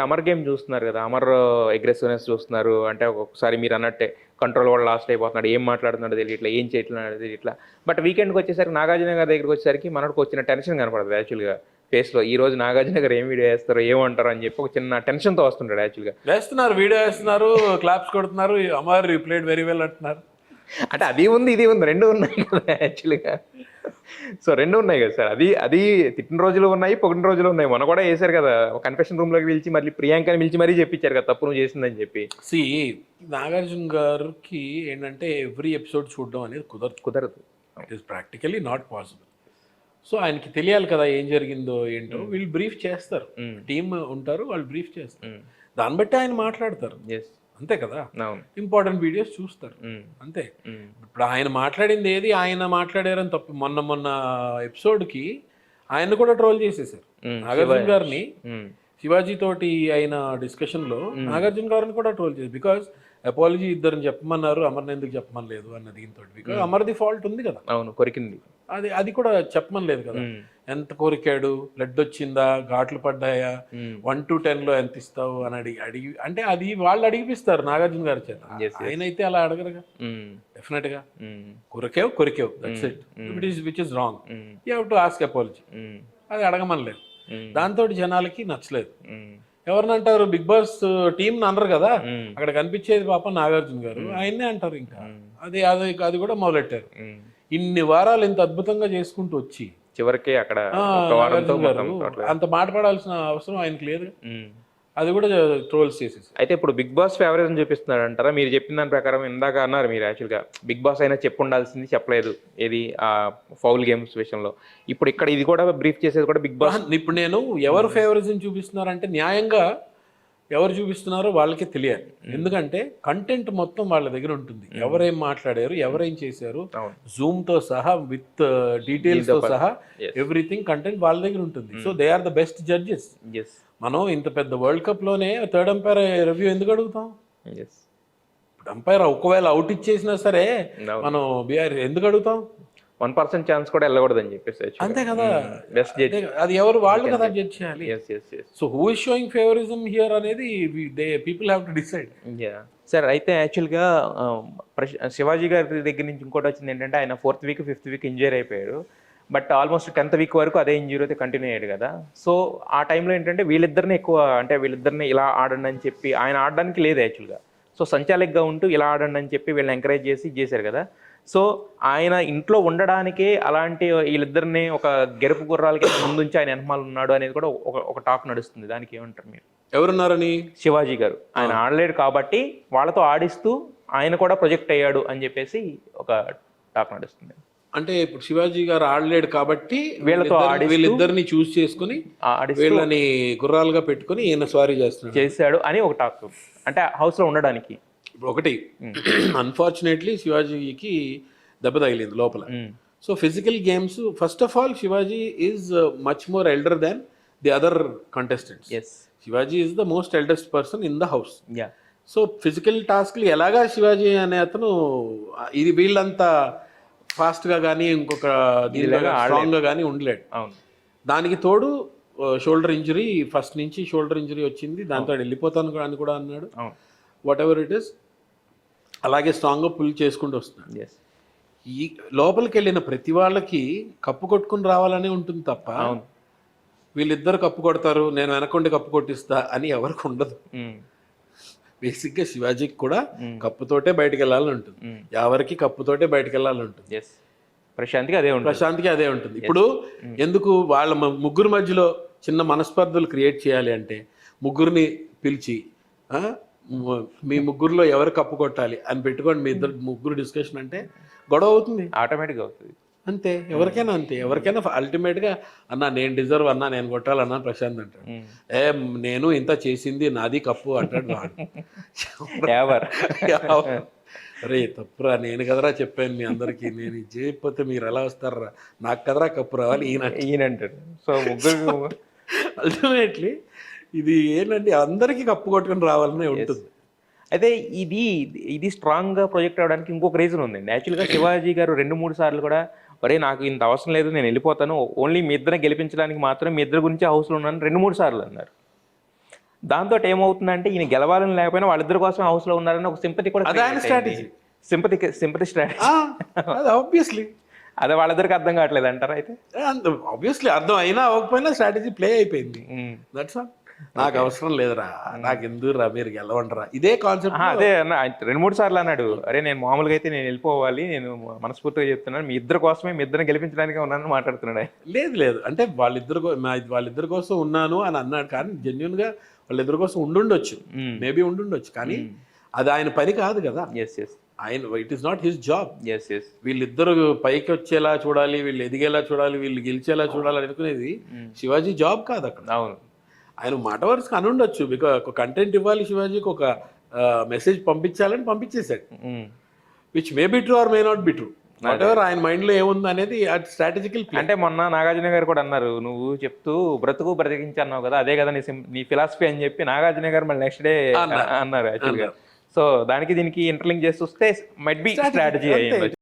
Amar game చూస్తున్నారు కదా, Amar aggressiveness చూస్తున్నారు. అంటే ఒక్కొక్కసారి మీరు అన్నట్టే కంట్రోల్ కూడా లాస్ట్ అయిపోతున్నాడు, ఏం మాట్లాడుతున్నాడు తెలియట్లా, ఏం చేయట్లేదు తెలియట్లా. బట్ వీకెండ్కి వచ్చేసరికి నాగార్జున గారి దగ్గరికి వచ్చేసరికి మనకు వచ్చిన టెన్షన్ కనపడుతుంది యాక్చువల్గా ఫేస్లో. ఈ రోజు నాగార్జున గారు ఏం వీడియో వేస్తారో ఏమంటారో అని చెప్పి ఒక చిన్న టెన్షన్తో వస్తుంటాడు యాక్చువల్గా. వేస్తున్నారు, వీడియో వేస్తున్నారు, క్లాప్స్ కొడుతున్నారు, Amar you played very well అంటున్నారు. అంటే అది ఉంది ఇది ఉంది, రెండు ఉన్నాయి కదా యాక్చువల్గా. సో రెండు ఉన్నాయి కదా సార్, అది తిట్టిన రోజులు ఉన్నాయి, పొగిన రోజులు ఉన్నాయి. మొన్న కూడా వేశారు కదా, కన్ఫెషన్ రూమ్లోకి పిలిచి మళ్ళీ ప్రియాంకని పిలిచి మరీ చెప్పించారు కదా తప్పు నువ్వు చేసిందని చెప్పి. నాగార్జున గారికి ఏంటంటే ఎవ్రీ ఎపిసోడ్ చూడడం అనేది కుదరదు. It is practically not possible. So ఆయనకి తెలియాలి కదా ఏం జరిగిందో ఏంటో. వీళ్ళు బ్రీఫ్ చేస్తారు, టీమ్ ఉంటారు, వాళ్ళు బ్రీఫ్ చేస్తారు, దాన్ని బట్టి ఆయన మాట్లాడతారు. అంతే కదా, ఇంపార్టెంట్ వీడియోస్ చూస్తారు అంతే. ఇప్పుడు ఆయన మాట్లాడింది ఏది, ఆయన మాట్లాడారని తప్పు. మొన్న ఎపిసోడ్కి ఆయన కూడా ట్రోల్ చేసేసారు నాగార్జున గారిని. శివాజీ తోటి అయిన డిస్కషన్లో నాగార్జున గారిని కూడా ట్రోల్ చేశారు. బికాస్ అపాలజీ ఇద్దరిని చెప్పమన్నారు, అమర్ని ఎందుకు చెప్పమనలేదు అన్న దీంతో. బికాస్ అమర్ది ఫాల్ట్ ఉంది కదా, అవును కొరికింది, అది కూడా చెప్పమనలేదు కదా. ఎంత కొరికాడు, బ్లడ్ వచ్చిందా, ఘాట్లు పడ్డాయా, 1 to 10 ఎంత ఇస్తావు అని అడిగి అంటే అది వాళ్ళు అడిగిపిస్తారు నాగార్జున గారి చేత. ఆయన అయితే అలా అడగరుగా. డెఫినెట్ గా కొరికేవ్ that's it, which is wrong, you have to ask apology. అది అడగమనలేదు. దాంతో జనాలకి నచ్చలేదు. ఎవరినంటారు, బిగ్ బాస్ టీమ్ అనరు కదా, అక్కడ కనిపించేది పాప నాగార్జున గారు, ఆయన్నే అంటారు. ఇంకా అది కూడా మొదలెట్టారు. ఇన్ని వారాలు ఇంత అద్భుతంగా చేసుకుంటూ వచ్చి చివరికి అక్కడ అంత మాట్లాడాల్సిన అవసరం ఆయనకి లేదు. అది కూడా ట్రోల్స్ చేసేసి. అయితే ఇప్పుడు బిగ్ బాస్ ఫేవరెట్ అని చూపిస్తున్నాడు అంటారా? మీరు చెప్పిన దాని ప్రకారం ఇందాక అన్నారు మీరు యాక్చువల్గా బిగ్ బాస్ అయినా చెప్పు ఉండాల్సింది, చెప్పలేదు ఏది ఆ ఫౌల్ గేమ్స్ విషయంలో. ఇప్పుడు ఇక్కడ ఇది కూడా బ్రీఫ్ చేసేది కూడా బిగ్ బాస్. ఇప్పుడు నేను ఎవరు ఫేవరెట్స్ చూపిస్తున్నారంటే న్యాయంగా ఎవరు చూపిస్తున్నారో వాళ్ళకే తెలియాలి. ఎందుకంటే కంటెంట్ మొత్తం వాళ్ళ దగ్గర ఉంటుంది. ఎవరేం మాట్లాడారు, ఎవరేం చేశారు, జూమ్ తో సహా విత్ డీటెయిల్స్ తో సహా ఎవ్రీథింగ్ కంటెంట్ వాళ్ళ దగ్గర ఉంటుంది. So they are the best judges. మనం ఇంత పెద్ద వరల్డ్ కప్ లోనే థర్డ్ అంపైర్ రివ్యూ ఎందుకు అడుగుతాం? ఇప్పుడు అంపైర్ ఒకవేళ అవుట్ ఇచ్చేసినా సరే మనం బీఆర్ ఎందుకు అడుగుతాం? 1% ఛాన్స్ కూడా వెళ్ళకూడదని చెప్పేసి. అంతే కదా, బెస్ట్ జడ్జ్ అది ఎవరు, వాళ్ళు కదా జడ్జ్ చేయాలి. So who is showing favouritism here అనేది people have to decide. Sir అయితే యాక్చువల్గా శివాజీ గారి దగ్గర నుంచి ఇంకోటి వచ్చింది ఏంటంటే ఆయన 4th week 5th week injury అయిపోయారు. బట్ ఆల్మోస్ట్ 10th వీక్ వరకు అదే ఇంజూరీ అయితే కంటిన్యూ అయ్యాడు కదా. సో ఆ టైంలో ఏంటంటే వీళ్ళిద్దరిని ఎక్కువ అంటే వీళ్ళిద్దరిని ఇలా ఆడండి అని చెప్పి ఆయన ఆడడానికి లేదు యాక్చువల్గా. సో సంచాలకుగా ఉంటూ ఇలా ఆడండి అని చెప్పి వీళ్ళని ఎంకరేజ్ చేశారు కదా. సో ఆయన ఇంట్లో ఉండడానికే అలాంటి వీళ్ళిద్దరిని ఒక గెలుపు గుర్రాలకి ముందుంచి ఆయన వెనమాల ఉన్నాడు అనేది కూడా ఒక టాక్ నడుస్తుంది. దానికి ఏమంటారు మీరు? ఎవరున్నారని? శివాజీ గారు. ఆయన ఆడలేడు కాబట్టి వాళ్ళతో ఆడిస్తూ ఆయన కూడా ప్రొజెక్ట్ అయ్యాడు అని చెప్పేసి ఒక టాక్ నడుస్తుంది. అంటే ఇప్పుడు శివాజీ గారు ఆడలేడు కాబట్టి వీళ్ళిద్దరిని చూస్ చేసుకుని వీళ్ళని గుర్రాలుగా పెట్టుకుని ఈయన స్వారీ చేశాడు అని ఒక టాక్. అంటే హౌస్ లో ఉండడానికి. ఇప్పుడు ఒకటి అన్ఫార్చునేట్లీ శివాజీకి దెబ్బ తగిలింది లోపల. So physical games first of all Shivaji is much more elder than the other contestants. Shivaji is the most eldest person in the house. So physical టాస్క్లు ఎలాగా శివాజీ అనే అతను ఇది వీళ్ళంతా ఫాస్ట్గా కానీ ఇంకొక స్ట్రాంగ్గా కానీ ఉండలేడు. దానికి తోడు షోల్డర్ ఇంజరీ, ఫస్ట్ నుంచి షోల్డర్ ఇంజరీ వచ్చింది, దాంతో వెళ్ళిపోతాను అని కూడా అన్నాడు. వాట్ ఎవర్ ఇట్ ఈస్ అలాగే స్ట్రాంగ్గా పుల్ చేసుకుంటూ వస్తున్నాడు. ఈ లోపలికి వెళ్ళిన ప్రతి వాళ్ళకి కప్పు కొట్టుకుని రావాలనే ఉంటుంది తప్ప వీళ్ళిద్దరు కప్పు కొడతారు నేను వెనకుండి కప్పు కొట్టిస్తా అని ఎవరికి ఉండదు. బేసిక్గా శివాజీకి కూడా కప్పుతోటే బయటకు వెళ్ళాలని ఉంటుంది, ఎవరికి కప్పుతోటే బయటకు వెళ్ళాలని ఉంటుంది. ప్రశాంత్కి అదే ఉంటుంది. ఇప్పుడు ఎందుకు వాళ్ళ ముగ్గురు మధ్యలో చిన్న మనస్పర్ధలు క్రియేట్ చేయాలి అంటే ముగ్గురిని పిలిచి మీ ముగ్గురులో ఎవరు కప్పు కొట్టాలి అని పెట్టుకోండి, మీ ముగ్గురు డిస్కషన్ అంటే గొడవ అవుతుంది, ఆటోమేటిక్గా అవుతుంది. అంతే, ఎవరికైనా అంతే. ఎవరికైనా అల్టిమేట్గా అన్నా నేను డిజర్వ్ అన్నా నేను కొట్టాలన్నా ప్రశాంత్ అంటాడు. నేను ఇంత చేసింది నాది కప్పు అంటాడు. అరే తప్పురా, నేను కదరా చెప్పాను మీ అందరికీ, నేను ఇది చేయకపోతే మీరు ఎలా వస్తారా, నాకు కదరా కప్పు రావాలి ఈయనంటాడు. సో ముగ్గురు అల్టిమేట్లీ ఇది ఏంటంటే అందరికీ కప్పు కొట్టుకొని రావాలనే ఉంటుంది. అయితే ఇది స్ట్రాంగ్గా ప్రొజెక్ట్ అవ్వడానికి ఇంకొక రీజన్ ఉందండి. యాక్చువల్గా శివాజీ గారు 2-3 సార్లు కూడా ఒరే నాకు ఇంత అవసరం లేదు నేను వెళ్ళిపోతాను, ఓన్లీ మీ ఇద్దరిని గెలిపించడానికి మాత్రం మీ ఇద్దరి గురించి హౌస్లో ఉన్నాను 2-3 సార్లు అన్నారు. దాంతో ఏమవుతుందంటే ఈయన గెలవాలని లేకపోయినా వాళ్ళిద్దరి కోసం హౌస్ లో ఉన్నారని ఒక సింపతి కూడా అది ఆయన స్ట్రాటజీ. Sympathy strategy. అది ఆబ్వియస్లీ, అదే వాళ్ళిద్దరికి అర్థం కావట్లేదు అంటారా అయితే? ఆబ్వియస్లీ అర్థం అయినా అవ్వకపోయినా స్ట్రాటజీ ప్లే అయిపోయింది. That's all. నాకు అవసరం లేదురా, నాకు ఎందుకురా, మీరు గెలవండిరా, ఇదే కాన్సెప్ట్. అదే అన్న, ఆయన 2-3 సార్లు అన్నాడు, అరే నేను మామూలుగా అయితే నేను వెళ్ళిపోవాలి, నేను మనస్ఫూర్తిగా చెప్తున్నాను, మీ ఇద్దరు కోసమే, మీ ఇద్దరిని గెలిపించడానికి ఉన్నానని మాట్లాడుతున్నాడు ఆయన. లేదు అంటే వాళ్ళిద్దరి కోసం ఉన్నాను అని అన్నాడు, కానీ జెన్యున్ గా వాళ్ళిద్దరి కోసం ఉండుండొచ్చు, మేబీ ఉండుండొచ్చు, కానీ అది ఆయన పని కాదు కదా. ఎస్ ఎస్, ఆయన, it is not his job. Yes yes. వీళ్ళిద్దరు పైకి వచ్చేలా చూడాలి, వీళ్ళు ఎదిగేలా చూడాలి, వీళ్ళు గెలిచేలా చూడాలి అనుకునేది శివాజీ జాబ్ కాదు అక్కడ. అవును, ఆయన మాట వరుసకు అని ఉండొచ్చు, బికాజ్ ఒక కంటెంట్ ఇవ్వాలి శివాజీకి, ఒక మెసేజ్ పంపించాలని పంపించేశాడు, which may be true or may not be true, whatever ఆయన మైండ్ లో ఏముంది అనేది అది స్ట్రాటజికల్ ప్లాన్. అంటే మొన్న నాగార్జున గారు కూడా అన్నారు, నువ్వు చెప్తూ బ్రతికించి అన్నావు కదా, అదే కదా నీ ఫిలాసఫీ అని చెప్పి నాగార్జున గారు మళ్ళీ నెక్స్ట్ డే అన్నారు యాక్చువల్గా. సో దానికి దీనికి ఇంటర్లింక్ చేసి చూస్తే మైట్ బి స్ట్రాటజీ అయ్యింది.